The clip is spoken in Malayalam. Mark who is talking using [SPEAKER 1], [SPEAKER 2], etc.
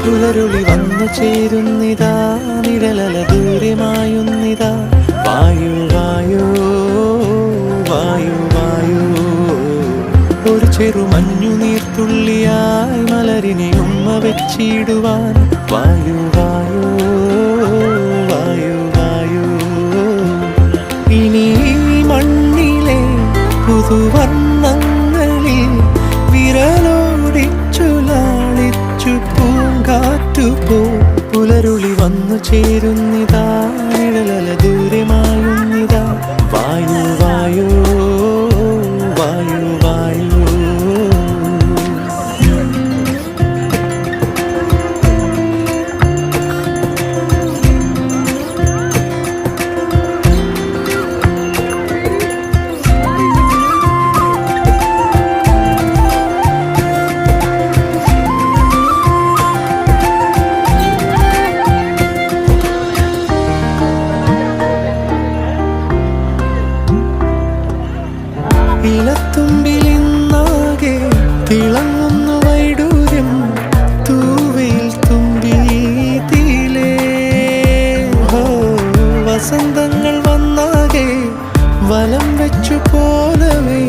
[SPEAKER 1] പുലരുളി വന്നു ചേരുന്നിതാ, നിഴലല ദൂരമായുന്നിതാ. വായു വായു വായു വായു, ഒരു ചെറു മഞ്ഞു നീർത്തുള്ളിയായി മലരിനെ ഉമ്മ വെച്ചിടുവാൻ. വായു വായു വായു വായു, ഇനി മണ്ണിലെ പുതുവർണ്ണങ്ങളിൽ വിരലോടിച്ചു ലാളിച്ചു പൂങ്കാറ്റുപോ. പുലരുളി വന്നു ചേരുന്നിതാ, നിഴലല ദൂരമായുന്നിതാ. വായു വായു വായു വായു. ഇലത്തുമ്പിലിന്നാകെ തിളങ്ങുന്നു വൈഡൂര്യം, തൂവയിൽ തുമ്പീതിലേ. വസന്തങ്ങൾ വന്നാകെ വലം വെച്ചു പോലവേ